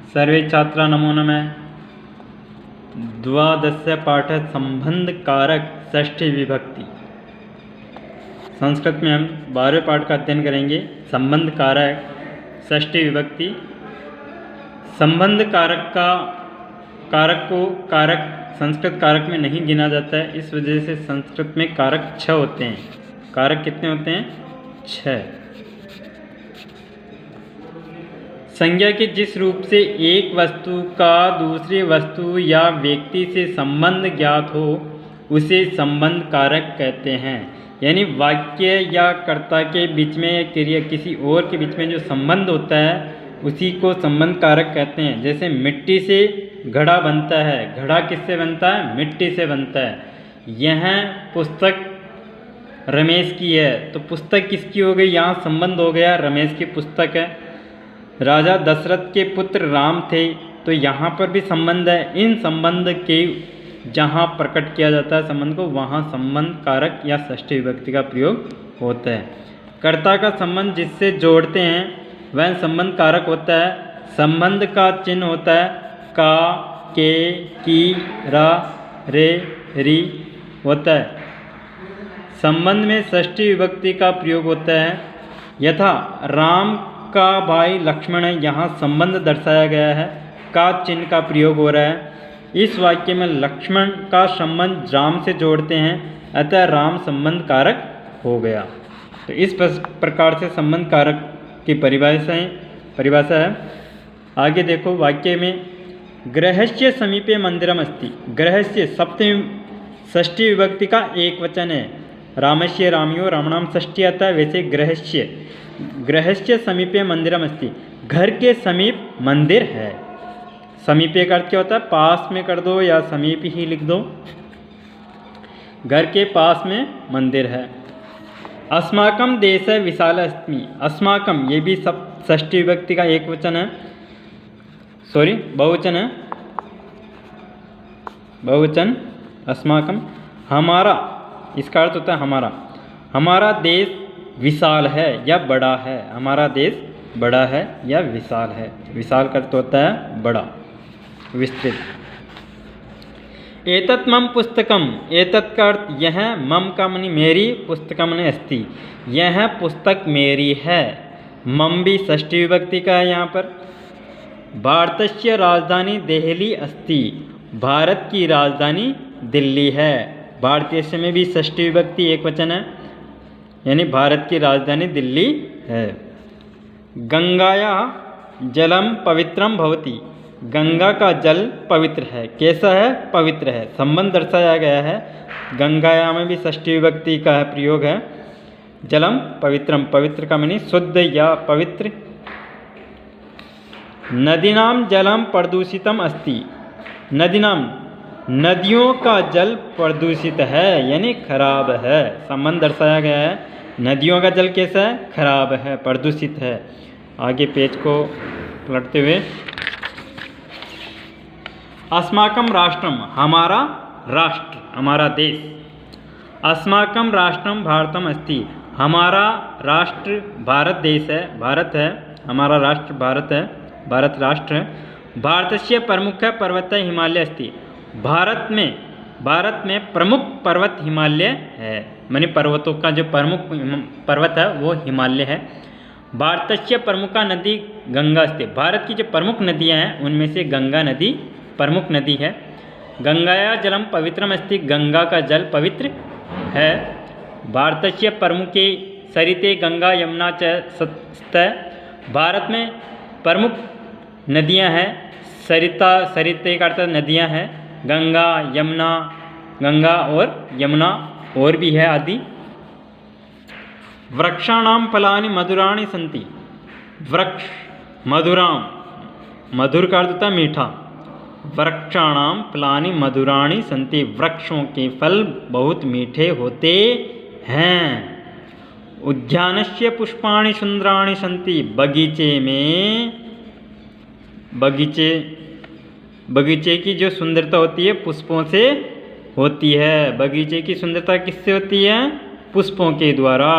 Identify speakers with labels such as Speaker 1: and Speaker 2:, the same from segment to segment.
Speaker 1: सर्वे छात्रा नमो नमः। द्वादश पाठ संबंध कारक षष्ठी विभक्ति। संस्कृत में हम 12वें पाठ का अध्ययन करेंगे। संबंध कारक षष्ठी विभक्ति। संबंध कारक को कारक संस्कृत कारक में नहीं गिना जाता है, इस वजह से संस्कृत में कारक 6 होते हैं। कारक कितने होते हैं? 6। संज्ञा के जिस रूप से एक वस्तु का दूसरी वस्तु या व्यक्ति से संबंध ज्ञात हो उसे संबंध कारक कहते हैं। यानी वाक्य या कर्ता के बीच में या क्रिया किसी और के बीच में जो संबंध होता है उसी को संबंध कारक कहते हैं। जैसे मिट्टी से घड़ा बनता है, घड़ा किससे बनता है? मिट्टी से बनता है। यह पुस्तक रमेश की है, तो पुस्तक किसकी हो गई? यहाँ संबंध हो गया, रमेश की पुस्तक है। राजा दशरथ के पुत्र राम थे, तो यहाँ पर भी संबंध है। इन संबंध के जहाँ प्रकट किया जाता है संबंध को, वहाँ संबंध कारक या षष्ठी विभक्ति का प्रयोग होता है। कर्ता का संबंध जिससे जोड़ते हैं वह संबंध कारक होता है। संबंध का चिन्ह होता है का, के, की, रा, रे, री होता है। संबंध में षष्ठी विभक्ति का प्रयोग होता है। यथा राम का भाई लक्ष्मण है, यहाँ संबंध दर्शाया गया है, का चिन्ह का प्रयोग हो रहा है। इस वाक्य में लक्ष्मण का संबंध राम से जोड़ते हैं, अतः राम संबंध कारक हो गया। तो इस प्रकार से संबंध कारक की परिभाषा है। आगे देखो वाक्य में, गृहस्य समीपे मंदिरम अस्ति। गृहस्य सप्तमी षष्ठी विभक्ति का एक वचन है। रामस्य रामयो रामणाम षष्ठी आता है, वैसे गृहस्य समीपे मंदिरम अस्ति। घर के समीप मंदिर है। समीपे का अर्थ क्या होता है? पास में कर दो या समीप ही लिख दो। घर के पास में मंदिर है। अस्माकं देश विशाल अस्मि। अस्माकं ये भी सब षष्ठी विभक्ति का एक वचन है, बहुवचन है। बहुवचन अस्माकं। हमारा, इसका अर्थ होता है हमारा। हमारा देश विशाल है या बड़ा है। हमारा देश बड़ा है या विशाल है। विशाल का अर्थ होता है बड़ा, विस्तृत। एतत् मम पुस्तकम। एतत् का अर्थ यह, मम का मनी मेरी, पुस्तकम मनी अस्ति। यह पुस्तक मेरी है। मम भी षष्ठी विभक्ति का है यहाँ पर। भारतस्य राजधानी देहली अस्ति। भारत की राजधानी दिल्ली है। भारतीय में भी षष्ठी विभक्ति एक वचन है, यानी भारत की राजधानी दिल्ली है। गंगाया जलम पवित्रम भवति। गंगा का जल पवित्र है। कैसा है? पवित्र है। संबंध दर्शाया गया है। गंगाया में भी षष्ठी विभक्ति का प्रयोग है। जलम पवित्रम, पवित्र का माने शुद्ध या पवित्र। नदीनाम जलम प्रदूषितम अस्ति। नदीनाम, नदियों का जल प्रदूषित है, यानी खराब है। संबंध दर्शाया गया है। नदियों का जल कैसा है? खराब है, प्रदूषित है। आगे पेज को पलटते हुए, अस्माकं राष्ट्रम, हमारा राष्ट्र, हमारा देश। अस्माकं राष्ट्रम भारतम अस्ति। हमारा राष्ट्र भारत देश है, भारत है। हमारा राष्ट्र भारत है, भारत राष्ट्र है। भारतस्य प्रमुख पर्वत हिमालय अस्ति। भारत में प्रमुख पर्वत हिमालय है, माने पर्वतों का जो प्रमुख पर्वत है वो हिमालय है। भारतस्य प्रमुखा नदी गंगा अस्ति। भारत की जो प्रमुख नदियां हैं उनमें से गंगा नदी प्रमुख नदी है। गंगाया जलम पवित्रम अस्ति। गंगा का जल पवित्र है। भारतस्य प्रमुखे सरिते गंगा यमुना च सत्य। भारत में प्रमुख नदियां हैं। सरिते का अर्थ नदियां हैं। गंगा, यमुना, गंगा और यमुना और भी है आदि। वृक्षाणाम फलानि मधुराणि सन्ति। वृक्ष, मधुराम, मधुर का अर्थ होता है मीठा। वृक्षाणाम फलानि मधुराणि सन्ति। वृक्षों के फल बहुत मीठे होते हैं। उद्यानस्य पुष्पाणि सुंदराणि सन्ति। बगीचे में, बगीचे की जो सुंदरता होती है पुष्पों से होती है। बगीचे की सुंदरता किससे होती है? पुष्पों के द्वारा।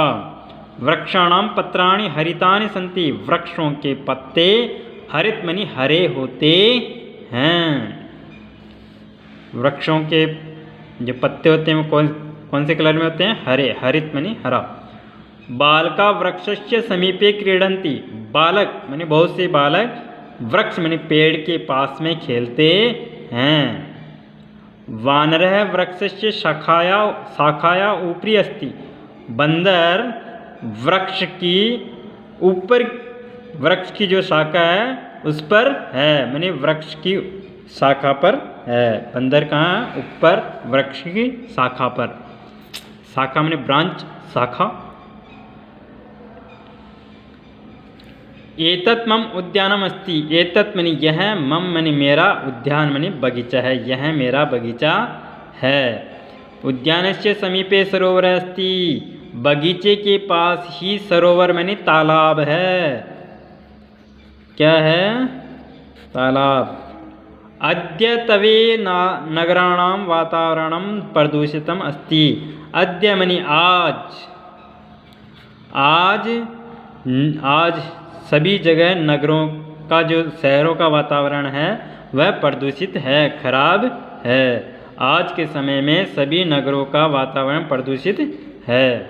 Speaker 1: वृक्षाणाम पत्राणि हरितानि सन्ति। वृक्षों के पत्ते हरित मनी हरे होते हैं। वृक्षों के जो पत्ते होते हैं वो कौन से कलर में होते हैं? हरे। हरित मनी हरा। बालका वृक्षस्य समीपे क्रीडन्ति। बालक माने बहुत से बालक वृक्ष माने पेड़ के पास में खेलते हैं। वानरः वृक्षस्य शाखाया ऊपरी अस्ति। बंदर वृक्ष की ऊपर, वृक्ष की जो शाखा है उस पर है, माने वृक्ष की शाखा पर है। बंदर कहाँ? ऊपर वृक्ष की शाखा पर। शाखा माने ब्रांच, शाखा। एतत् मम उद्यानम अस्ति। एतत् मनी यह, मम मनी मेरा, उद्यान मनी बगीचा है, यह मेरा बगीचा है। उद्यानस्य समीपे सरोवर अस्ति। बगीचे के पास ही सरोवर मनी तालाब है। क्या है? तालाब। अद्यतवे नगराणां वातावरणं प्रदूषितम अस्ति। अद्य मनी आज। आज सभी जगह नगरों का, जो शहरों का वातावरण है वह प्रदूषित है, खराब है। आज के समय में सभी नगरों का वातावरण प्रदूषित है।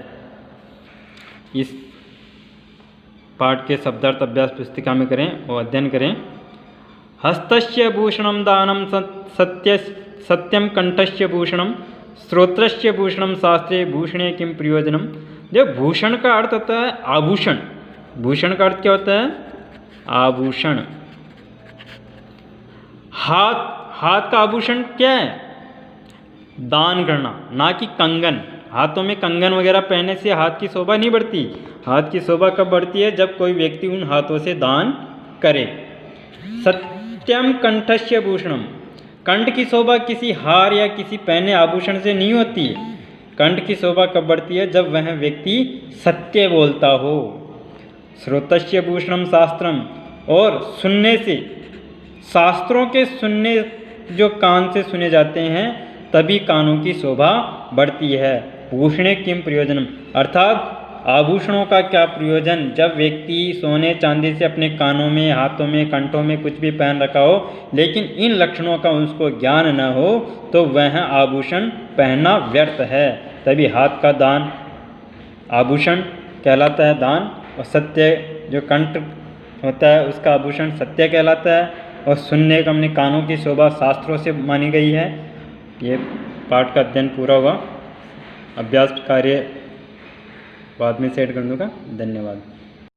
Speaker 1: इस पाठ के शब्दार्थ अभ्यास पुस्तिका में करें और अध्ययन करें। हस्तस्य भूषणम दानम सत्यम कंठस्य भूषणम श्रोत्रस्य भूषणम शास्त्रे भूषणे किम प्रयोजनम। जब भूषण का अर्थ होता है आभूषण। भूषण का अर्थ क्या होता है? आभूषण। हाथ का आभूषण क्या है? दान करना, ना कि कंगन। हाथों में कंगन वगैरह पहनने से हाथ की शोभा नहीं बढ़ती। हाथ की शोभा कब बढ़ती है? जब कोई व्यक्ति उन हाथों से दान करे। सत्यम कंठस्य भूषणम। कंठ की शोभा किसी हार या किसी पहने आभूषण से नहीं होती है। कंठ की शोभा कब बढ़ती है? जब वह व्यक्ति सत्य बोलता हो। श्रोतस्य भूषणम शास्त्रम। और सुनने से, शास्त्रों के सुनने, जो कान से सुने जाते हैं तभी कानों की शोभा बढ़ती है। भूषणे किम प्रयोजनम, अर्थात आभूषणों का क्या प्रयोजन? जब व्यक्ति सोने चांदी से अपने कानों में, हाथों में, कंठों में कुछ भी पहन रखा हो, लेकिन इन लक्षणों का उसको ज्ञान न हो, तो वह आभूषण पहनना व्यर्थ है। तभी हाथ का दान आभूषण कहलाता है, दान। और सत्य, जो कंठ होता है उसका आभूषण सत्य कहलाता है। और सुनने का अपने कानों की शोभा शास्त्रों से मानी गई है। ये पाठ का अध्ययन पूरा हुआ। अभ्यास कार्य बाद में सेट कर दूँगा। धन्यवाद।